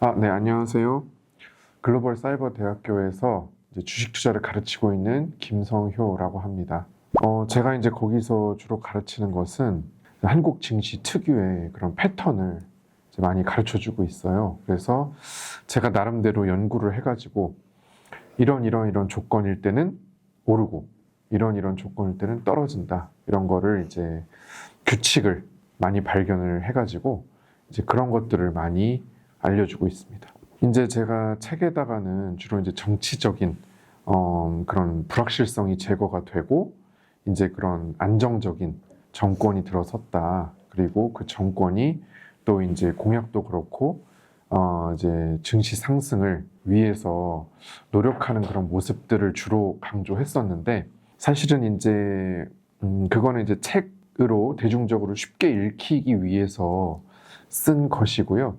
네, 안녕하세요. 글로벌 사이버 대학교에서 이제 주식 투자를 가르치고 있는 김성효라고 합니다. 제가 이제 거기서 주로 가르치는 것은 한국 증시 특유의 그런 패턴을 이제 많이 가르쳐 주고 있어요. 그래서 제가 나름대로 연구를 해가지고 이런 조건일 때는 오르고 이런 조건일 때는 떨어진다. 이런 거를 이제 규칙을 많이 발견을 해가지고 이제 그런 것들을 많이 알려주고 있습니다. 이제 제가 책에다가는 주로 이제 정치적인 그런 불확실성이 제거가 되고 이제 그런 안정적인 정권이 들어섰다. 그리고 그 정권이 또 이제 공약도 그렇고 이제 증시 상승을 위해서 노력하는 그런 모습들을 주로 강조했었는데 사실은 이제 그거는 이제 책으로 대중적으로 쉽게 읽히기 위해서 쓴 것이고요.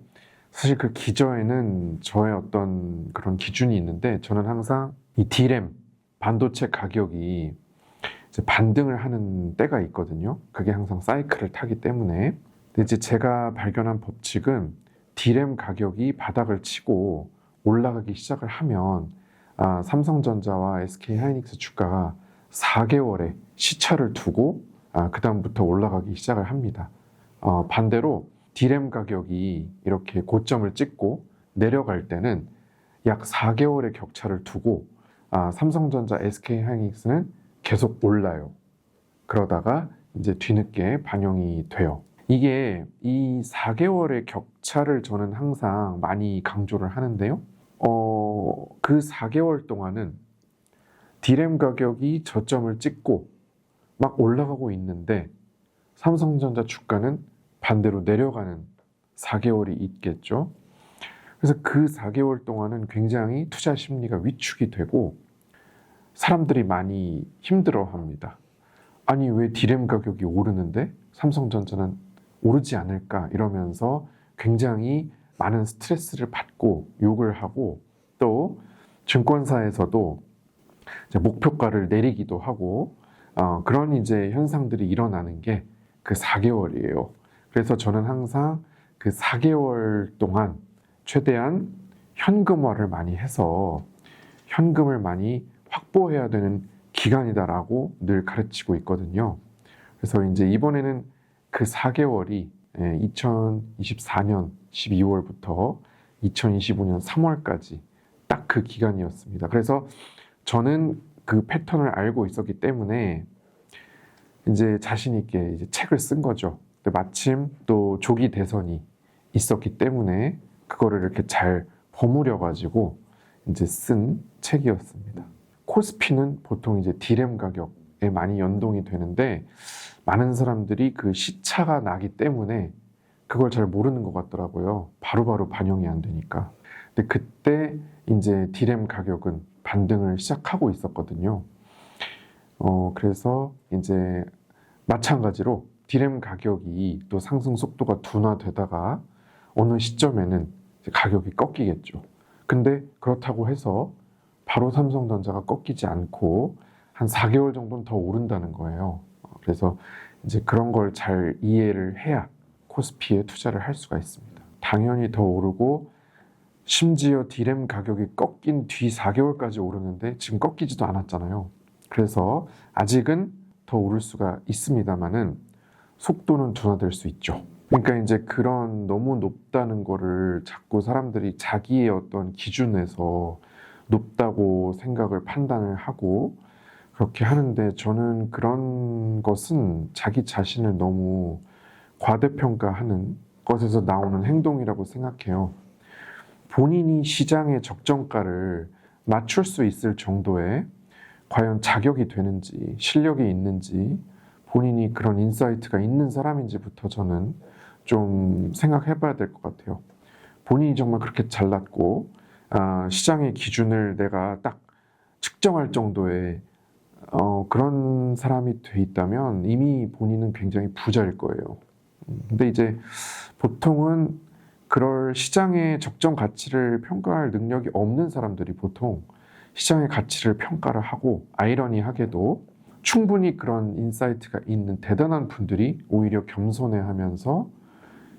사실 그 기저에는 저의 어떤 그런 기준이 있는데 저는 항상 이 D램 반도체 가격이 이제 반등을 하는 때가 있거든요. 그게 항상 사이클을 타기 때문에. 근데 이제 제가 발견한 법칙은 D램 가격이 바닥을 치고 올라가기 시작을 하면 삼성전자와 SK하이닉스 주가가 4개월의 시차를 두고 그 다음부터 올라가기 시작을 합니다. 반대로 D램 가격이 이렇게 고점을 찍고 내려갈 때는 약 4개월의 격차를 두고 삼성전자, SK하이닉스는 계속 올라요. 그러다가 이제 뒤늦게 반영이 돼요. 이게 이 4개월의 격차를 저는 항상 많이 강조를 하는데요. 그 4개월 동안은 D램 가격이 저점을 찍고 막 올라가고 있는데 삼성전자 주가는 반대로 내려가는 4개월이 있겠죠. 그래서 그 4개월 동안은 굉장히 투자 심리가 위축이 되고 사람들이 많이 힘들어 합니다. 아니, 왜 D램 가격이 오르는데 삼성전자는 오르지 않을까 이러면서 굉장히 많은 스트레스를 받고 욕을 하고 또 증권사에서도 이제 목표가를 내리기도 하고 그런 이제 현상들이 일어나는 게 그 4개월이에요. 그래서 저는 항상 그 4개월 동안 최대한 현금화를 많이 해서 현금을 많이 확보해야 되는 기간이다라고 늘 가르치고 있거든요. 그래서 이제 이번에는 그 4개월이 2024년 12월부터 2025년 3월까지 딱 그 기간이었습니다. 그래서 저는 그 패턴을 알고 있었기 때문에 이제 자신 있게 이제 책을 쓴 거죠. 근데 마침 또 조기 대선이 있었기 때문에 그거를 이렇게 잘 버무려 가지고 이제 쓴 책이었습니다. 코스피는 보통 이제 D램 가격에 많이 연동이 되는데 많은 사람들이 그 시차가 나기 때문에 그걸 잘 모르는 것 같더라고요. 바로바로 반영이 안 되니까. 근데 그때 이제 D램 가격은 반등을 시작하고 있었거든요. 그래서 이제 마찬가지로 D램 가격이 또 상승 속도가 둔화되다가 어느 시점에는 가격이 꺾이겠죠. 근데 그렇다고 해서 바로 삼성전자가 꺾이지 않고 한 4개월 정도는 더 오른다는 거예요. 그래서 이제 그런 걸 잘 이해를 해야 코스피에 투자를 할 수가 있습니다. 당연히 더 오르고 심지어 D램 가격이 꺾인 뒤 4개월까지 오르는데 지금 꺾이지도 않았잖아요. 그래서 아직은 더 오를 수가 있습니다만은 속도는 둔화될 수 있죠. 그러니까 이제 그런 너무 높다는 거를 자꾸 사람들이 자기의 어떤 기준에서 높다고 생각을 판단을 하고 그렇게 하는데 저는 그런 것은 자기 자신을 너무 과대평가하는 것에서 나오는 행동이라고 생각해요. 본인이 시장의 적정가를 맞출 수 있을 정도의 과연 자격이 되는지 실력이 있는지 본인이 그런 인사이트가 있는 사람인지부터 저는 좀 생각해 봐야 될 것 같아요. 본인이 정말 그렇게 잘났고 시장의 기준을 내가 딱 측정할 정도의 그런 사람이 돼 있다면 이미 본인은 굉장히 부자일 거예요. 근데 이제 보통은 그럴 시장의 적정 가치를 평가할 능력이 없는 사람들이 보통 시장의 가치를 평가를 하고 아이러니하게도 충분히 그런 인사이트가 있는 대단한 분들이 오히려 겸손해하면서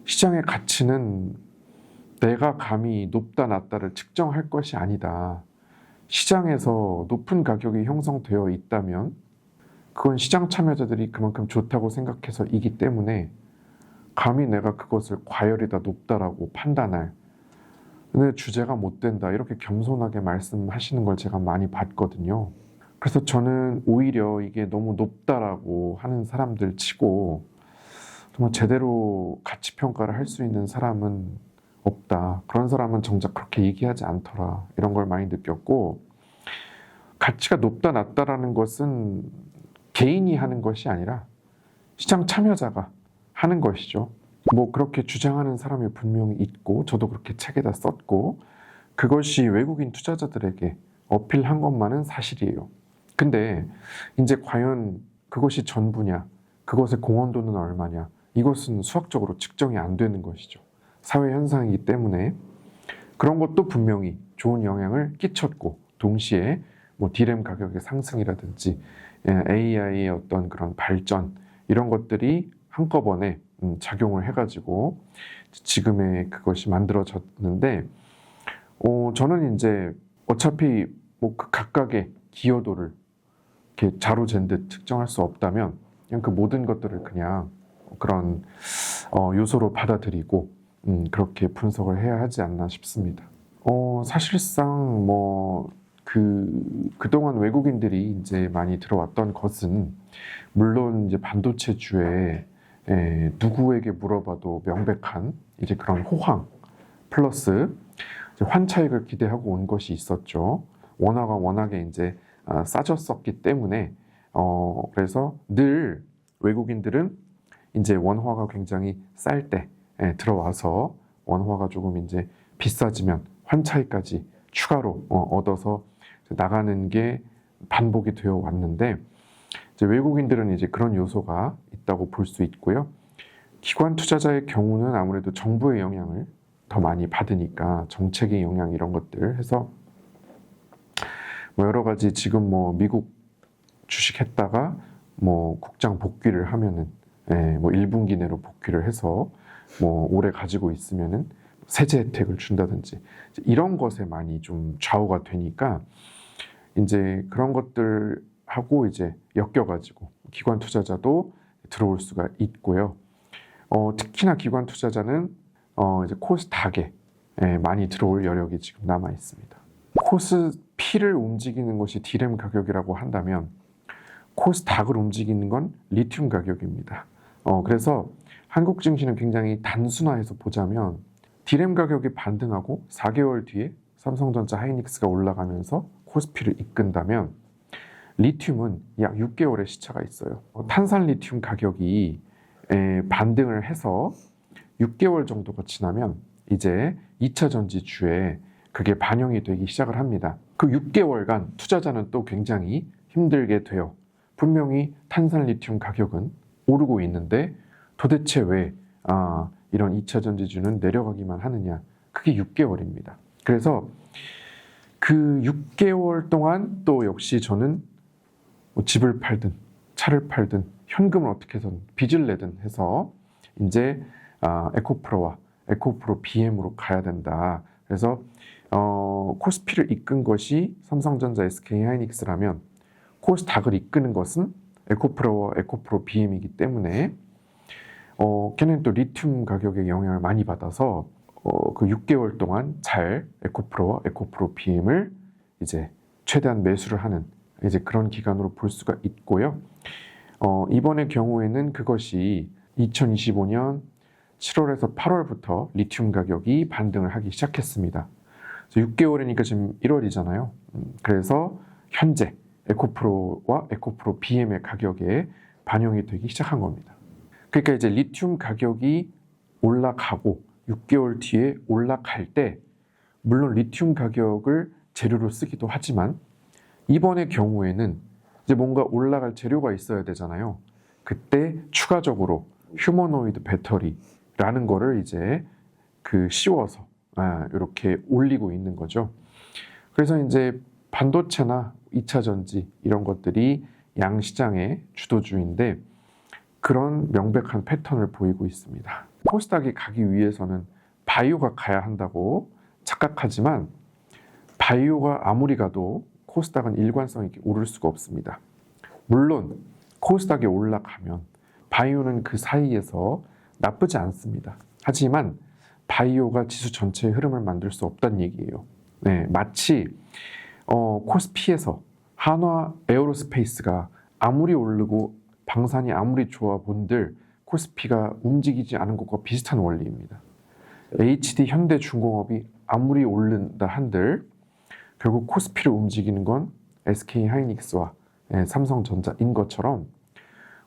시장의 가치는 내가 감히 높다 낮다를 측정할 것이 아니다. 시장에서 높은 가격이 형성되어 있다면 그건 시장 참여자들이 그만큼 좋다고 생각해서 이기 때문에 감히 내가 그것을 과열이다 높다라고 판단할 내 주제가 못 된다 이렇게 겸손하게 말씀하시는 걸 제가 많이 봤거든요. 그래서 저는 오히려 이게 너무 높다라고 하는 사람들 치고 정말 제대로 가치 평가를 할 수 있는 사람은 없다. 그런 사람은 정작 그렇게 얘기하지 않더라. 이런 걸 많이 느꼈고, 가치가 높다 낮다라는 것은 개인이 하는 것이 아니라 시장 참여자가 하는 것이죠. 뭐 그렇게 주장하는 사람이 분명히 있고 저도 그렇게 책에다 썼고 그것이 외국인 투자자들에게 어필한 것만은 사실이에요. 근데 이제 과연 그것이 전부냐, 그것의 공헌도는 얼마냐, 이것은 수학적으로 측정이 안 되는 것이죠. 사회 현상이기 때문에 그런 것도 분명히 좋은 영향을 끼쳤고 동시에 뭐 디램 가격의 상승이라든지 AI의 어떤 그런 발전 이런 것들이 한꺼번에 작용을 해가지고 지금의 그것이 만들어졌는데 저는 이제 어차피 뭐 그 각각의 기여도를 이렇게 자로 잰 듯 측정할 수 없다면 그냥 그 모든 것들을 그냥 그런 요소로 받아들이고 그렇게 분석을 해야 하지 않나 싶습니다. 사실상 뭐 그동안 외국인들이 이제 많이 들어왔던 것은 물론 이제 반도체주에 누구에게 물어봐도 명백한 이제 그런 호황 플러스 이제 환차익을 기대하고 온 것이 있었죠. 원화가 워낙에 이제 싸졌었기 때문에 그래서 늘 외국인들은 이제 원화가 굉장히 쌀 때 들어와서 원화가 조금 이제 비싸지면 환차익까지 추가로 얻어서 나가는 게 반복이 되어 왔는데 이제 외국인들은 이제 그런 요소가 있다고 볼 수 있고요. 기관 투자자의 경우는 아무래도 정부의 영향을 더 많이 받으니까 정책의 영향 이런 것들 해서 뭐 여러 가지 지금 뭐 미국 주식했다가 뭐 국장 복귀를 하면은 뭐 1분기 내로 복귀를 해서 뭐 오래 가지고 있으면은 세제 혜택을 준다든지 이런 것에 많이 좀 좌우가 되니까 이제 그런 것들하고 이제 엮여가지고 기관 투자자도 들어올 수가 있고요. 특히나 기관 투자자는 이제 코스닥에 많이 들어올 여력이 지금 남아 있습니다. 코스피를 움직이는 것이 디램 가격이라고 한다면 코스닥을 움직이는 건 리튬 가격입니다. 그래서 한국 증시는 굉장히 단순화해서 보자면 디램 가격이 반등하고 4개월 뒤에 삼성전자 하이닉스가 올라가면서 코스피를 이끈다면 리튬은 약 6개월의 시차가 있어요. 탄산 리튬 가격이 반등을 해서 6개월 정도가 지나면 이제 2차 전지주에 그게 반영이 되기 시작을 합니다. 그 6개월간 투자자는 또 굉장히 힘들게 돼요. 분명히 탄산 리튬 가격은 오르고 있는데 도대체 왜 이런 2차 전지주는 내려가기만 하느냐. 그게 6개월입니다. 그래서 그 6개월 동안 또 역시 저는 뭐 집을 팔든 차를 팔든 현금을 어떻게 해서 빚을 내든 해서 이제 에코프로와 에코프로 BM으로 가야 된다. 그래서 코스피를 이끈 것이 삼성전자, SK하이닉스라면 코스닥을 이끄는 것은 에코프로와 에코프로 BM이기 때문에 걔는 또 리튬 가격의 영향을 많이 받아서 그 6개월 동안 잘 에코프로와 에코프로 BM을 이제 최대한 매수를 하는 이제 그런 기간으로 볼 수가 있고요. 이번의 경우에는 그것이 2025년 7월에서 8월부터 리튬 가격이 반등을 하기 시작했습니다. 6개월이니까 지금 1월이잖아요. 그래서 현재 에코프로와 에코프로 BM의 가격에 반영이 되기 시작한 겁니다. 그러니까 이제 리튬 가격이 올라가고 6개월 뒤에 올라갈 때 물론 리튬 가격을 재료로 쓰기도 하지만 이번의 경우에는 이제 뭔가 올라갈 재료가 있어야 되잖아요. 그때 추가적으로 휴머노이드 배터리라는 거를 이제 씌워서 이렇게 올리고 있는 거죠. 그래서 이제 반도체나 2차 전지 이런 것들이 양시장의 주도주인데 그런 명백한 패턴을 보이고 있습니다. 코스닥이 가기 위해서는 바이오가 가야 한다고 착각하지만 바이오가 아무리 가도 코스닥은 일관성 있게 오를 수가 없습니다. 물론 코스닥에 올라가면 바이오는 그 사이에서 나쁘지 않습니다. 하지만 바이오가 지수 전체의 흐름을 만들 수 없다는 얘기예요. 네, 마치 코스피에서 한화 에어로스페이스가 아무리 오르고 방산이 아무리 좋아 본들 코스피가 움직이지 않은 것과 비슷한 원리입니다. HD 현대중공업이 아무리 오른다 한들 결국 코스피를 움직이는 건 SK하이닉스와 삼성전자인 것처럼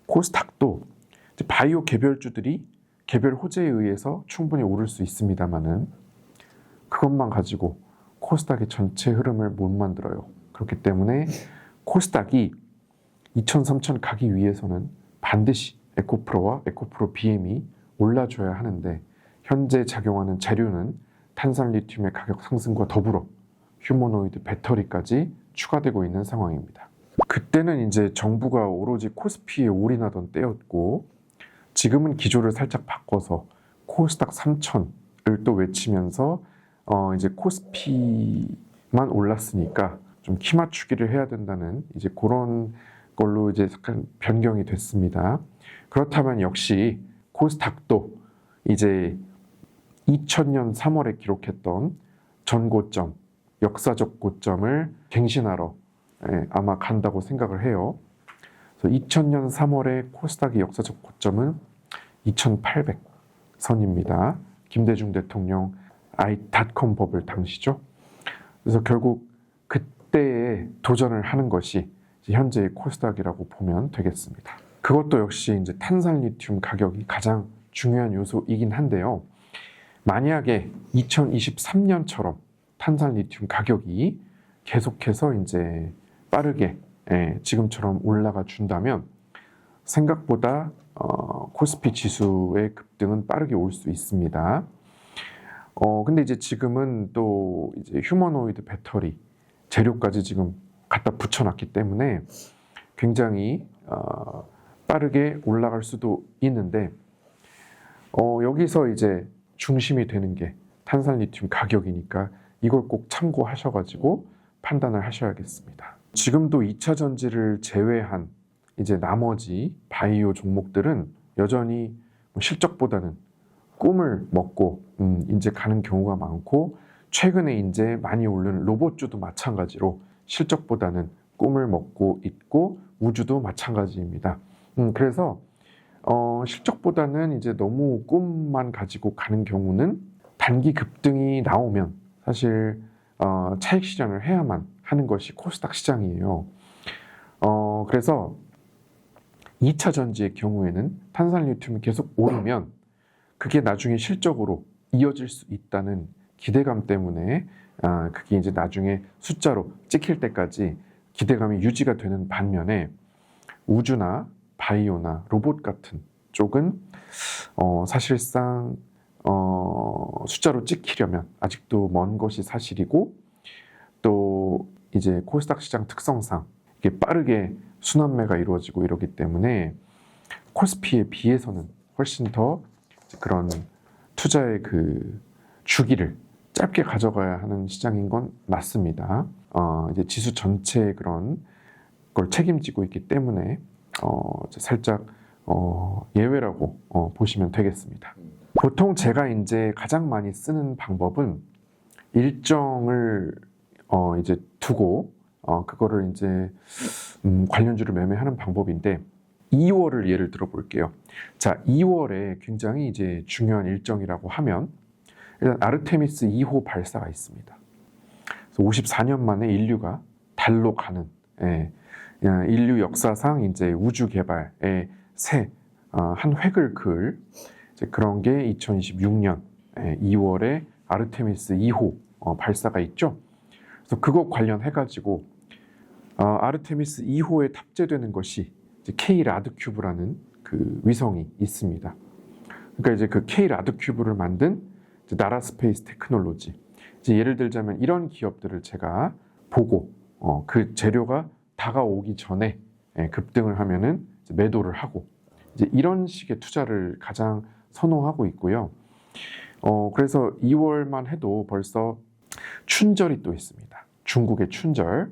코스닥도 바이오 개별주들이 개별 호재에 의해서 충분히 오를 수 있습니다만은 그것만 가지고 코스닥의 전체 흐름을 못 만들어요. 그렇기 때문에 코스닥이 2000, 3000 가기 위해서는 반드시 에코프로와 에코프로 BM이 올라줘야 하는데 현재 작용하는 재료는 탄산리튬의 가격 상승과 더불어 휴머노이드 배터리까지 추가되고 있는 상황입니다. 그때는 이제 정부가 오로지 코스피에 올인하던 때였고 지금은 기조를 살짝 바꿔서 코스닥 3000을 또 외치면서 이제 코스피만 올랐으니까 좀 키 맞추기를 해야 된다는 이제 그런 걸로 이제 약간 변경이 됐습니다. 그렇다면 역시 코스닥도 이제 2000년 3월에 기록했던 전고점, 역사적 고점을 갱신하러 아마 간다고 생각을 해요. 그래서 2000년 3월에 코스닥의 역사적 고점은 2800선입니다. 김대중 대통령 닷컴 버블 당시죠. 그래서 결국 그때에 도전을 하는 것이 현재의 코스닥이라고 보면 되겠습니다. 그것도 역시 이제 탄산리튬 가격이 가장 중요한 요소이긴 한데요. 만약에 2023년처럼 탄산리튬 가격이 계속해서 이제 빠르게 지금처럼 올라가 준다면 생각보다 코스피 지수의 급등은 빠르게 올 수 있습니다. 근데 이제 지금은 또 이제 휴머노이드 배터리 재료까지 지금 갖다 붙여놨기 때문에 굉장히 빠르게 올라갈 수도 있는데 여기서 이제 중심이 되는 게 탄산리튬 가격이니까 이걸 꼭 참고하셔가지고 판단을 하셔야겠습니다. 지금도 2차 전지를 제외한 이제 나머지 바이오 종목들은 여전히 실적보다는 꿈을 먹고 이제 가는 경우가 많고 최근에 이제 많이 오른 로봇주도 마찬가지로 실적보다는 꿈을 먹고 있고 우주도 마찬가지입니다. 그래서 실적보다는 이제 너무 꿈만 가지고 가는 경우는 단기 급등이 나오면 사실 차익 실현을 해야만 하는 것이 코스닥 시장이에요. 그래서 2차 전지의 경우에는 탄산리튬이 계속 오르면 그게 나중에 실적으로 이어질 수 있다는 기대감 때문에 그게 이제 나중에 숫자로 찍힐 때까지 기대감이 유지가 되는 반면에 우주나 바이오나 로봇 같은 쪽은 사실상 숫자로 찍히려면 아직도 먼 것이 사실이고 또 이제 코스닥 시장 특성상 이게 빠르게 순환매가 이루어지고 이러기 때문에 코스피에 비해서는 훨씬 더 그런 투자의 그 주기를 짧게 가져가야 하는 시장인 건 맞습니다. 이제 지수 전체의 그런 걸 책임지고 있기 때문에 살짝 예외라고 보시면 되겠습니다. 보통 제가 이제 가장 많이 쓰는 방법은 일정을 이제 두고 그거를 이제 관련주를 매매하는 방법인데 2월을 예를 들어 볼게요. 자, 2월에 굉장히 이제 중요한 일정이라고 하면 일단 아르테미스 2호 발사가 있습니다. 그래서 54년 만에 인류가 달로 가는 인류 역사상 이제 우주 개발의 한 획을 그을 그런 게 2026년 2월에 아르테미스 2호 발사가 있죠. 그래서 그거 관련해 가지고 아르테미스 2호에 탑재되는 것이 K 라드큐브라는 그 위성이 있습니다. 그러니까 이제 그 K 라드큐브를 만든 나라 스페이스 테크놀로지. 이제 예를 들자면 이런 기업들을 제가 보고 그 재료가 다가오기 전에 급등을 하면은 이제 매도를 하고 이제 이런 식의 투자를 가장 선호하고 있고요. 그래서 2월만 해도 벌써 춘절이 또 있습니다. 중국의 춘절.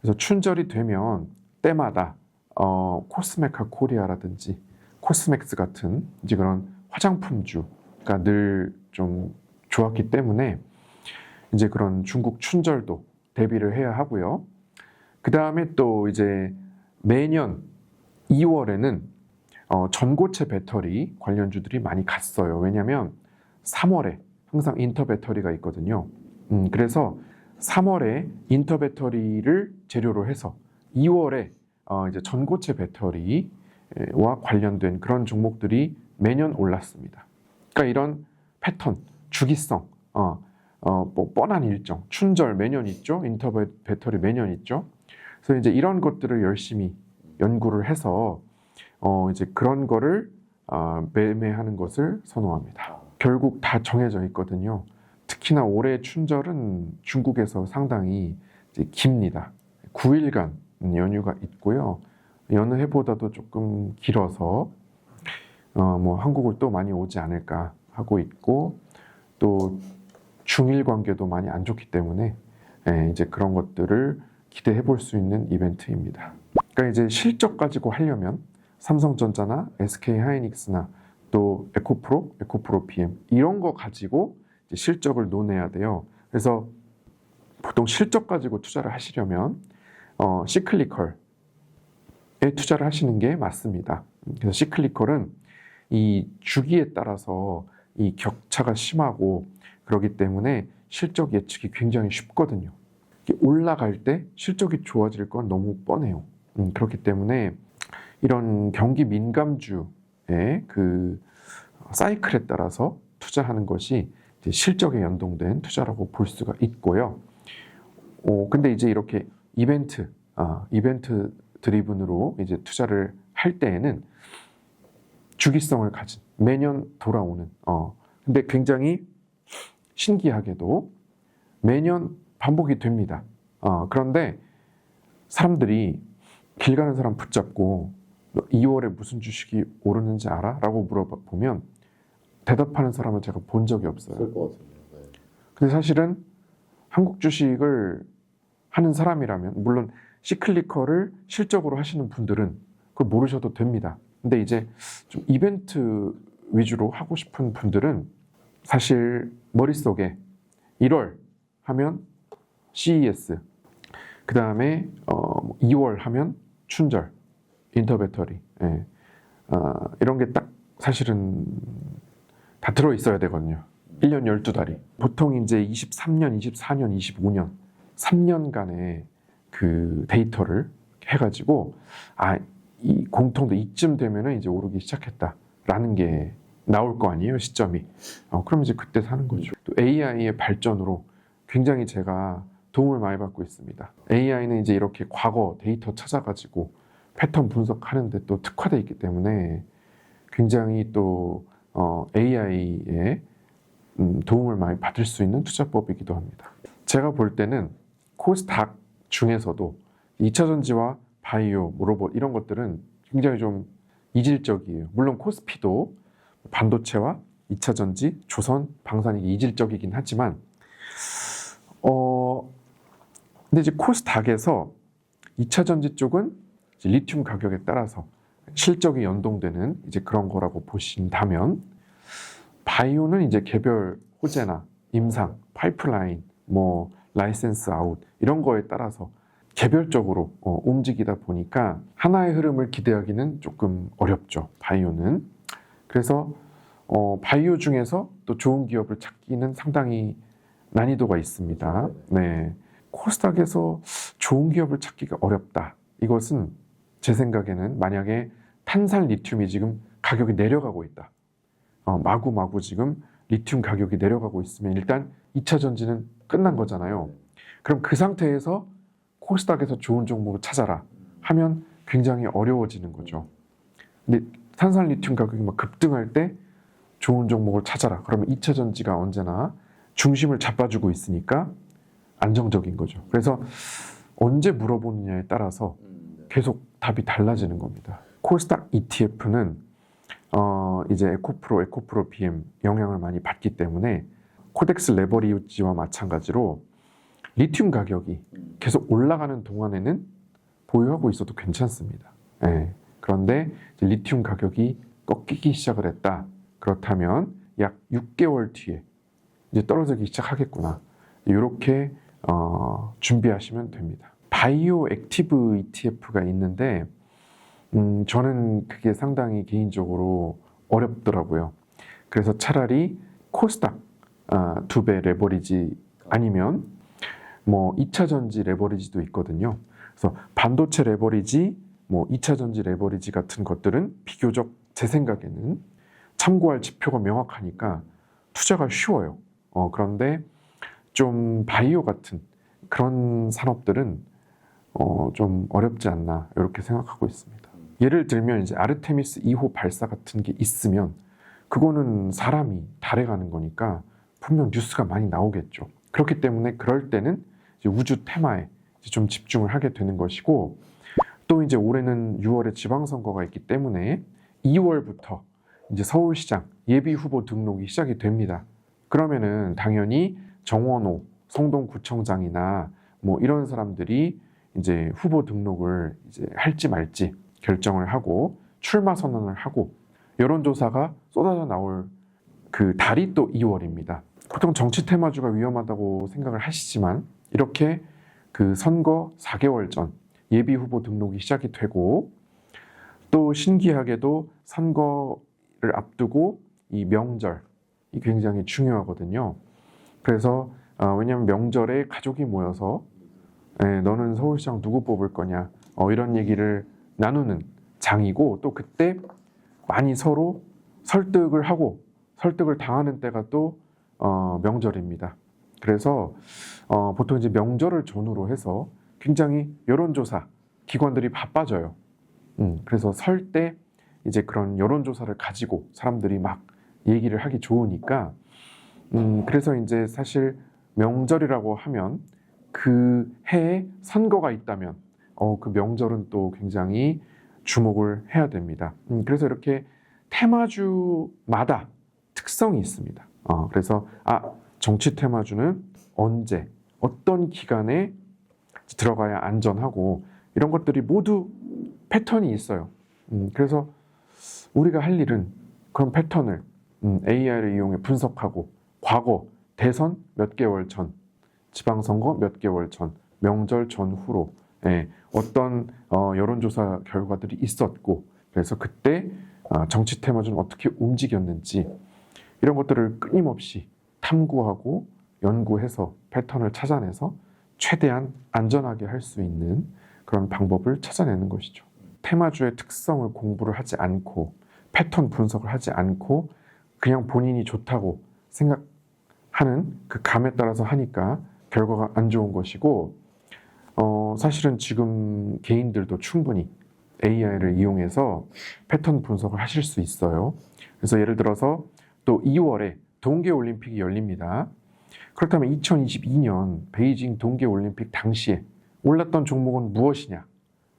그래서 춘절이 되면 때마다 코스메카 코리아라든지 코스맥스 같은 이제 그런 화장품주가 늘 좀 좋았기 때문에 이제 그런 중국 춘절도 대비를 해야 하고요. 그 다음에 또 이제 매년 2월에는 전고체 배터리 관련주들이 많이 갔어요. 왜냐하면 3월에 항상 인터 배터리가 있거든요. 그래서 3월에 인터 배터리를 재료로 해서 2월에 이제 전고체 배터리와 관련된 그런 종목들이 매년 올랐습니다. 그러니까 이런 패턴, 주기성, 뭐 뻔한 일정, 춘절 매년 있죠. 인터 배터리 매년 있죠. 그래서 이제 이런 것들을 열심히 연구를 해서 이제 그런 거를 매매하는 것을 선호합니다. 결국 다 정해져 있거든요. 특히나 올해 춘절은 중국에서 상당히 이제 깁니다. 9일간 연휴가 있고요. 여느 해보다도 조금 길어서 뭐 한국을 또 많이 오지 않을까 하고 있고, 또 중일 관계도 많이 안 좋기 때문에 이제 그런 것들을 기대해 볼 수 있는 이벤트입니다. 그러니까 이제 실적 가지고 하려면 삼성전자나 SK하이닉스나 또 에코프로 PM 이런 거 가지고 이제 실적을 논해야 돼요. 그래서 보통 실적 가지고 투자를 하시려면 시클리컬에 투자를 하시는 게 맞습니다. 그래서 시클리컬은 이 주기에 따라서 이 격차가 심하고 그렇기 때문에 실적 예측이 굉장히 쉽거든요. 올라갈 때 실적이 좋아질 건 너무 뻔해요. 그렇기 때문에 이런 경기 민감주의 그 사이클에 따라서 투자하는 것이 이제 실적에 연동된 투자라고 볼 수가 있고요. 근데 이제 이렇게 이벤트 드리븐으로 이제 투자를 할 때에는 주기성을 가진 매년 돌아오는 근데 굉장히 신기하게도 매년 반복이 됩니다. 그런데 사람들이 길 가는 사람 붙잡고 2월에 무슨 주식이 오르는지 알아? 라고 물어보면 대답하는 사람을 제가 본 적이 없어요. 그럴 것 같은데요. 네. 근데 사실은 한국 주식을 하는 사람이라면, 물론 시클리컬을 실적으로 하시는 분들은 그걸 모르셔도 됩니다. 근데 이제 좀 이벤트 위주로 하고 싶은 분들은 사실 머릿속에 1월 하면 CES, 그 다음에 2월 하면 춘절, 인터 배터리, 이런 게 딱 사실은 다 들어있어야 되거든요. 1년 12달이. 보통 이제 23년, 24년, 25년, 3년간의 그 데이터를 해가지고, 이 공통도 이쯤 되면은 이제 오르기 시작했다라는 게 나올 거 아니에요, 시점이. 그럼 이제 그때 사는 거죠. 또 AI의 발전으로 굉장히 제가 도움을 많이 받고 있습니다. AI는 이제 이렇게 과거 데이터 찾아가지고 패턴 분석하는데 또 특화되어 있기 때문에 굉장히 또 AI의 도움을 많이 받을 수 있는 투자법이기도 합니다. 제가 볼 때는 코스닥 중에서도 2차전지와 바이오, 로봇 이런 것들은 굉장히 좀 이질적이에요. 물론 코스피도 반도체와 2차전지, 조선, 방산이 이질적이긴 하지만 근데 이제 코스닥에서 2차전지 쪽은 이제 리튬 가격에 따라서 실적이 연동되는 이제 그런 거라고 보신다면, 바이오는 이제 개별 호재나 임상, 파이프라인, 뭐 라이센스 아웃 이런 거에 따라서 개별적으로 움직이다 보니까 하나의 흐름을 기대하기는 조금 어렵죠, 바이오는. 그래서 바이오 중에서 또 좋은 기업을 찾기는 상당히 난이도가 있습니다. 네, 코스닥에서 좋은 기업을 찾기가 어렵다. 이것은 제 생각에는 만약에 탄산 리튬이 지금 가격이 내려가고 있다. 마구마구 지금 리튬 가격이 내려가고 있으면 일단 2차 전지는 끝난 거잖아요. 그럼 그 상태에서 코스닥에서 좋은 종목을 찾아라 하면 굉장히 어려워지는 거죠. 근데 탄산 리튬 가격이 막 급등할 때 좋은 종목을 찾아라. 그러면 2차 전지가 언제나 중심을 잡아주고 있으니까 안정적인 거죠. 그래서 언제 물어보느냐에 따라서 계속 답이 달라지는 겁니다. 코스닥 ETF는 이제 에코프로 BM 영향을 많이 받기 때문에 코덱스 레버리지와 마찬가지로 리튬 가격이 계속 올라가는 동안에는 보유하고 있어도 괜찮습니다. 예. 그런데 이제 리튬 가격이 꺾이기 시작을 했다. 그렇다면 약 6개월 뒤에 이제 떨어지기 시작하겠구나. 이렇게 준비하시면 됩니다. 바이오 액티브 ETF가 있는데 저는 그게 상당히 개인적으로 어렵더라고요. 그래서 차라리 코스닥 2배 레버리지 아니면 뭐 2차 전지 레버리지도 있거든요. 그래서 반도체 레버리지, 뭐 2차 전지 레버리지 같은 것들은 비교적 제 생각에는 참고할 지표가 명확하니까 투자가 쉬워요. 그런데 좀 바이오 같은 그런 산업들은 좀 어렵지 않나 이렇게 생각하고 있습니다. 예를 들면 이제 아르테미스 2호 발사 같은 게 있으면 그거는 사람이 달에 가는 거니까 분명 뉴스가 많이 나오겠죠. 그렇기 때문에 그럴 때는 이제 우주 테마에 이제 좀 집중을 하게 되는 것이고, 또 이제 올해는 6월에 지방선거가 있기 때문에 2월부터 이제 서울시장 예비 후보 등록이 시작이 됩니다. 그러면은 당연히 정원호 성동구청장이나 뭐 이런 사람들이 이제 후보 등록을 이제 할지 말지 결정을 하고 출마 선언을 하고 여론조사가 쏟아져 나올 그 달이 또 2월입니다. 보통 정치 테마주가 위험하다고 생각을 하시지만 이렇게 그 선거 4개월 전 예비 후보 등록이 시작이 되고, 또 신기하게도 선거를 앞두고 이 명절이 굉장히 중요하거든요. 그래서 왜냐하면 명절에 가족이 모여서 너는 서울시장 누구 뽑을 거냐 이런 얘기를 나누는 장이고, 또 그때 많이 서로 설득을 하고 설득을 당하는 때가 또 명절입니다. 그래서 보통 이제 명절을 전후로 해서 굉장히 여론조사 기관들이 바빠져요. 그래서 설 때 이제 그런 여론조사를 가지고 사람들이 막 얘기를 하기 좋으니까, 그래서 이제 사실 명절이라고 하면 그 해에 선거가 있다면 그 명절은 또 굉장히 주목을 해야 됩니다. 그래서 이렇게 테마주마다 특성이 있습니다. 그래서 정치 테마주는 언제 어떤 기간에 들어가야 안전하고 이런 것들이 모두 패턴이 있어요. 그래서 우리가 할 일은 그런 패턴을 AI를 이용해 분석하고, 과거 대선 몇 개월 전, 지방선거 몇 개월 전, 명절 전후로 어떤 여론조사 결과들이 있었고, 그래서 그때 정치 테마주는 어떻게 움직였는지 이런 것들을 끊임없이 탐구하고 연구해서 패턴을 찾아내서 최대한 안전하게 할 수 있는 그런 방법을 찾아내는 것이죠. 테마주의 특성을 공부를 하지 않고 패턴 분석을 하지 않고 그냥 본인이 좋다고 생각하는 그 감에 따라서 하니까 결과가 안 좋은 것이고, 사실은 지금 개인들도 충분히 AI를 이용해서 패턴 분석을 하실 수 있어요. 그래서 예를 들어서 또 2월에 동계올림픽이 열립니다. 그렇다면 2022년 베이징 동계올림픽 당시에 올랐던 종목은 무엇이냐,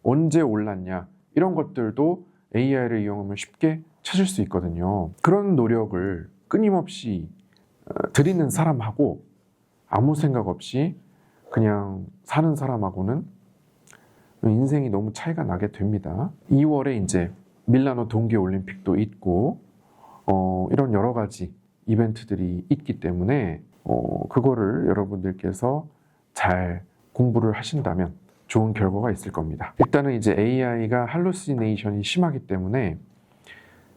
언제 올랐냐, 이런 것들도 AI를 이용하면 쉽게 찾을 수 있거든요. 그런 노력을 끊임없이 들이는 사람하고 아무 생각 없이 그냥 사는 사람하고는 인생이 너무 차이가 나게 됩니다. 2월에 이제 밀라노 동계올림픽도 있고 이런 여러 가지 이벤트들이 있기 때문에 그거를 여러분들께서 잘 공부를 하신다면 좋은 결과가 있을 겁니다. 일단은 이제 AI가 할루시네이션이 심하기 때문에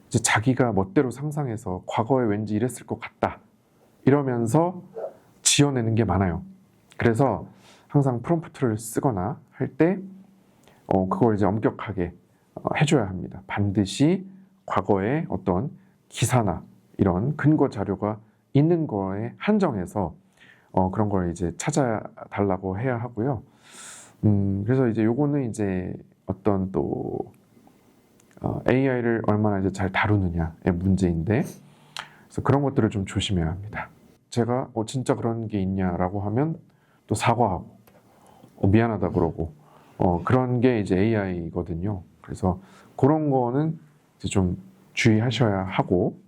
이제 자기가 멋대로 상상해서 과거에 왠지 이랬을 것 같다 이러면서 지어내는 게 많아요. 그래서 항상 프롬프트를 쓰거나 할 때 그걸 이제 엄격하게 해줘야 합니다. 반드시 과거에 어떤 기사나 이런 근거 자료가 있는 거에 한정해서 그런 걸 이제 찾아달라고 해야 하고요. 그래서 이제 요거는 이제 어떤 또 AI를 얼마나 이제 잘 다루느냐의 문제인데, 그래서 그런 것들을 좀 조심해야 합니다. 제가 진짜 그런 게 있냐라고 하면 또 사과하고 미안하다 그러고 그런 게 이제 AI거든요. 그래서 그런 거는 이제 좀 주의하셔야 하고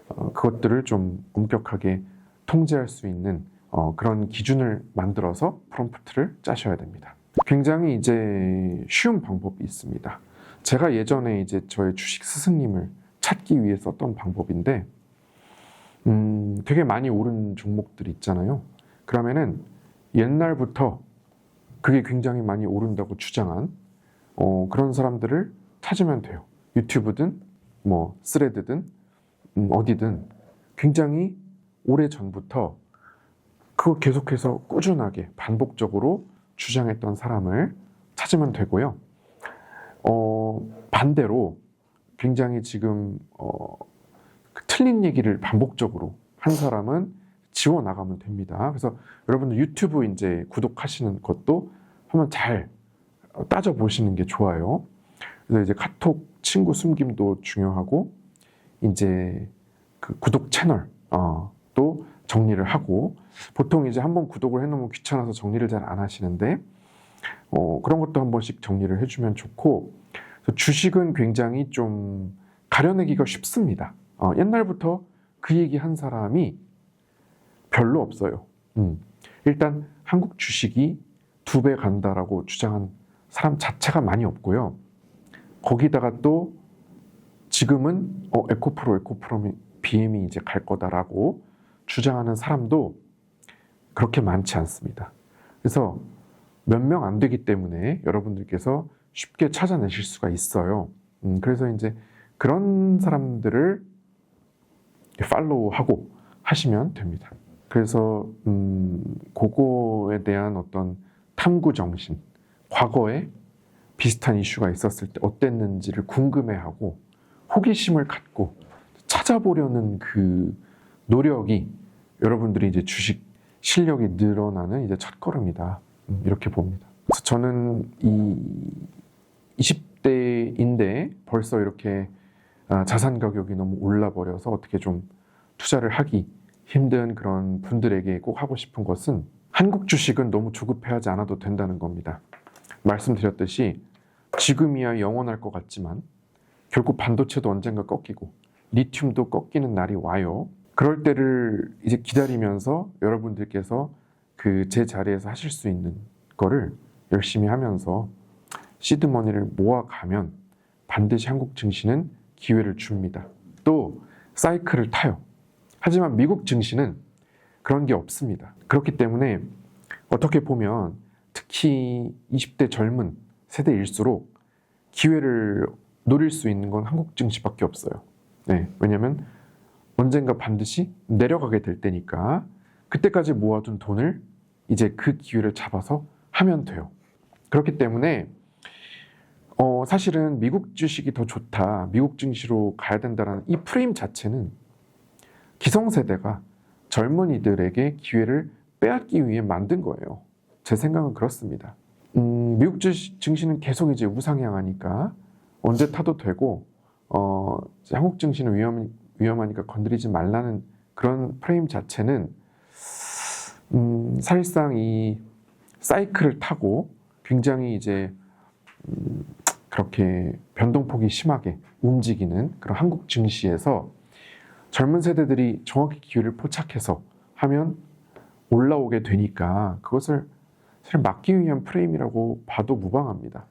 그것들을 좀 엄격하게 통제할 수 있는 그런 기준을 만들어서 프롬프트를 짜셔야 됩니다. 굉장히 이제 쉬운 방법이 있습니다. 제가 예전에 이제 저의 주식 스승님을 찾기 위해 썼던 방법인데 되게 많이 오른 종목들이 있잖아요. 그러면은 옛날부터 그게 굉장히 많이 오른다고 주장한 그런 사람들을 찾으면 돼요. 유튜브든 뭐 스레드든 어디든 굉장히 오래 전부터 그거 계속해서 꾸준하게 반복적으로 주장했던 사람을 찾으면 되고요. 반대로 굉장히 지금 틀린 얘기를 반복적으로 한 사람은 지워 나가면 됩니다. 그래서 여러분들 유튜브 이제 구독하시는 것도 한번 잘 따져 보시는 게 좋아요. 그래서 이제 카톡 친구 숨김도 중요하고 이제 그 구독 채널 또 정리를 하고 보통 이제 한번 구독을 해놓으면 귀찮아서 정리를 잘 안 하시는데 그런 것도 한 번씩 정리를 해주면 좋고 주식은 굉장히 좀 가려내기가 쉽습니다. 옛날부터 그 얘기 한 사람이 별로 없어요. 일단 한국 주식이 2배 간다라고 주장한 사람 자체가 많이 없고요. 거기다가 또 지금은 에코프로 BM이 이제 갈 거다라고 주장하는 사람도 그렇게 많지 않습니다. 그래서 몇 명 안 되기 때문에 여러분들께서 쉽게 찾아내실 수가 있어요. 그래서 이제 그런 사람들을 팔로우하고 하시면 됩니다. 그래서 그거에 대한 어떤 탐구 정신, 과거에 비슷한 이슈가 있었을 때 어땠는지를 궁금해하고 호기심을 갖고 찾아보려는 그 노력이 여러분들이 이제 주식 실력이 늘어나는 이제 첫걸음이다. 이렇게 봅니다. 그래서 저는 이 20대인데 벌써 이렇게 자산 가격이 너무 올라 버려서 어떻게 좀 투자를 하기 힘든 그런 분들에게 꼭 하고 싶은 것은 한국 주식은 너무 조급해하지 않아도 된다는 겁니다. 말씀드렸듯이 지금이야 영원할 것 같지만 결국 반도체도 언젠가 꺾이고 리튬도 꺾이는 날이 와요. 그럴 때를 이제 기다리면서 여러분들께서 그 제 자리에서 하실 수 있는 거를 열심히 하면서 시드머니를 모아가면 반드시 한국 증시는 기회를 줍니다. 또 사이클을 타요. 하지만 미국 증시는 그런 게 없습니다. 그렇기 때문에 어떻게 보면 특히 20대 젊은 세대일수록 기회를 노릴 수 있는 건 한국 증시밖에 없어요. 네, 왜냐하면 언젠가 반드시 내려가게 될 때니까 그때까지 모아둔 돈을 이제 그 기회를 잡아서 하면 돼요. 그렇기 때문에 사실은 미국 주식이 더 좋다, 미국 증시로 가야 된다는 이 프레임 자체는 기성세대가 젊은이들에게 기회를 빼앗기 위해 만든 거예요. 제 생각은 그렇습니다. 미국 증시는 계속 이제 우상향하니까 언제 타도 되고 한국 증시는 위험하니까 건드리지 말라는 그런 프레임 자체는 사실상 이 사이클을 타고 굉장히 이제 그렇게 변동폭이 심하게 움직이는 그런 한국 증시에서 젊은 세대들이 정확히 기회를 포착해서 하면 올라오게 되니까 그것을 사실 막기 위한 프레임이라고 봐도 무방합니다.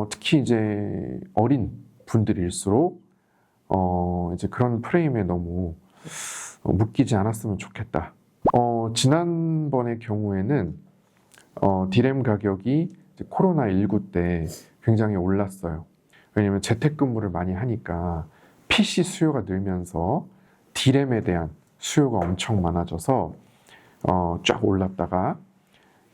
특히 이제 어린 분들일수록 이제 그런 프레임에 너무 묶이지 않았으면 좋겠다. 지난번의 경우에는 디램 가격이 코로나19 때 굉장히 올랐어요. 왜냐하면 재택근무를 많이 하니까 PC 수요가 늘면서 디램에 대한 수요가 엄청 많아져서 쫙 올랐다가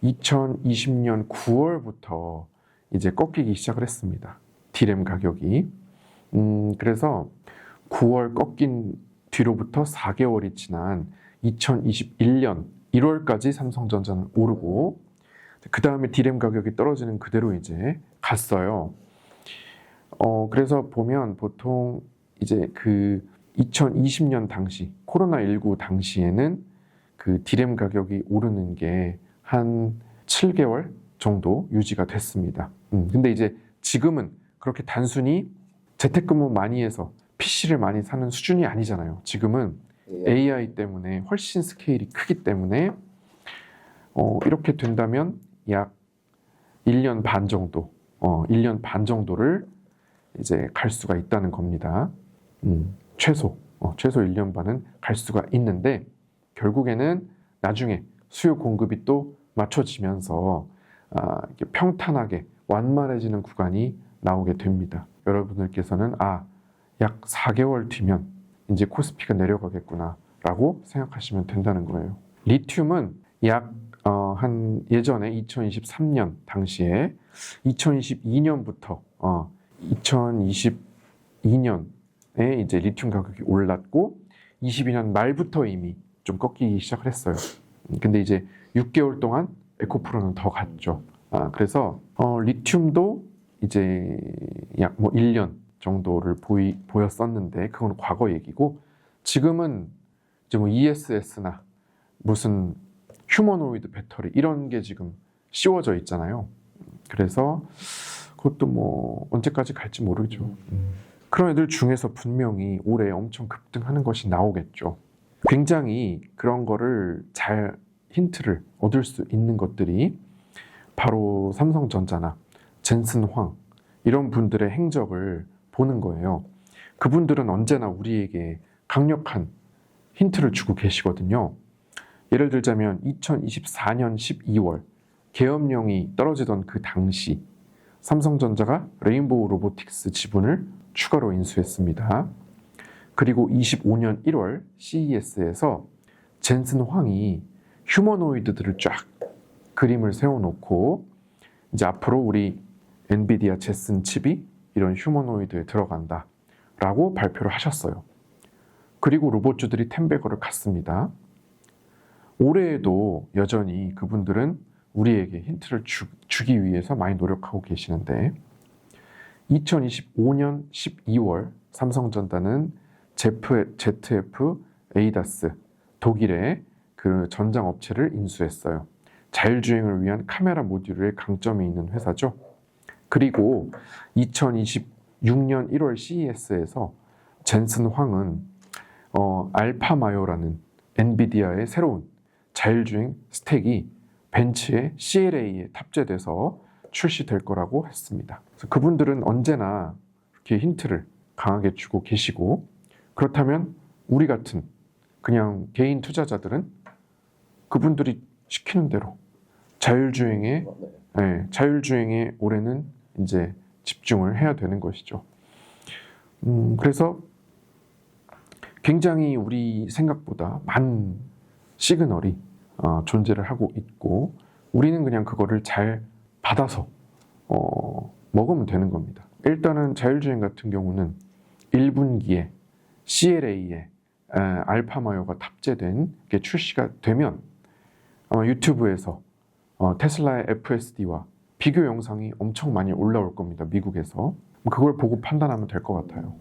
2020년 9월부터 이제 꺾이기 시작을 했습니다. 디램 가격이. 그래서 9월 꺾인 뒤로부터 4개월이 지난 2021년 1월까지 삼성전자는 오르고 그 다음에 디램 가격이 떨어지는 그대로 이제 갔어요. 그래서 보면 보통 이제 그 2020년 당시 코로나19 당시에는 그 디램 가격이 오르는 게 한 7개월 정도 유지가 됐습니다. 근데 이제 지금은 그렇게 단순히 재택근무 많이 해서 PC를 많이 사는 수준이 아니잖아요. 지금은 AI 때문에 훨씬 스케일이 크기 때문에 이렇게 된다면 약 1년 반 정도, 1년 반 정도를 이제 갈 수가 있다는 겁니다. 최소 1년 반은 갈 수가 있는데 결국에는 나중에 수요 공급이 또 맞춰지면서 이렇게 평탄하게 완만해지는 구간이 나오게 됩니다. 여러분들께서는 약 4개월 뒤면 이제 코스피가 내려가겠구나 라고 생각하시면 된다는 거예요. 리튬은 한 예전에 2023년 당시에 2022년부터 2022년에 이제 리튬 가격이 올랐고 22년 말부터 이미 좀 꺾이기 시작을 했어요. 근데 이제 6개월 동안 에코프로는 더 갔죠. 그래서 리튬도 이제 약 1년 정도를 보였었는데 그건 과거 얘기고 지금은 이제 ESS나 무슨 휴머노이드 배터리 이런 게 지금 씌워져 있잖아요. 그래서 그것도 언제까지 갈지 모르죠. 그런 애들 중에서 분명히 올해 엄청 급등하는 것이 나오겠죠. 굉장히 그런 거를 잘 힌트를 얻을 수 있는 것들이 바로 삼성전자나 젠슨 황 이런 분들의 행적을 보는 거예요. 그분들은 언제나 우리에게 강력한 힌트를 주고 계시거든요. 예를 들자면 2024년 12월 계엄령이 떨어지던 그 당시 삼성전자가 레인보우 로보틱스 지분을 추가로 인수했습니다. 그리고 25년 1월 CES에서 젠슨 황이 휴머노이드들을 쫙 그림을 세워놓고 이제 앞으로 우리 엔비디아 제슨 칩이 이런 휴머노이드에 들어간다 라고 발표를 하셨어요. 그리고 로봇주들이 텐베거를 갔습니다. 올해에도 여전히 그분들은 우리에게 힌트를 주기 위해서 많이 노력하고 계시는데 2025년 12월 삼성전자는 ZF 에이다스 독일의 그 전장 업체를 인수했어요. 자율주행을 위한 카메라 모듈의 강점이 있는 회사죠. 그리고 2026년 1월 CES에서 젠슨 황은 알파마요라는 엔비디아의 새로운 자율주행 스택이 벤츠의 CLA에 탑재돼서 출시될 거라고 했습니다. 그래서 그분들은 언제나 이렇게 힌트를 강하게 주고 계시고 그렇다면 우리 같은 그냥 개인 투자자들은 그분들이 시키는 대로 자율주행에 올해는 이제 집중을 해야 되는 것이죠. 그래서 굉장히 우리 생각보다 많은 시그널이 존재를 하고 있고 우리는 그냥 그거를 잘 받아서 먹으면 되는 겁니다. 일단은 자율주행 같은 경우는 1분기에 CLA에 알파마요가 탑재된 게 출시가 되면 아마 유튜브에서 테슬라의 FSD와 비교 영상이 엄청 많이 올라올 겁니다. 미국에서. 그걸 보고 판단하면 될 것 같아요.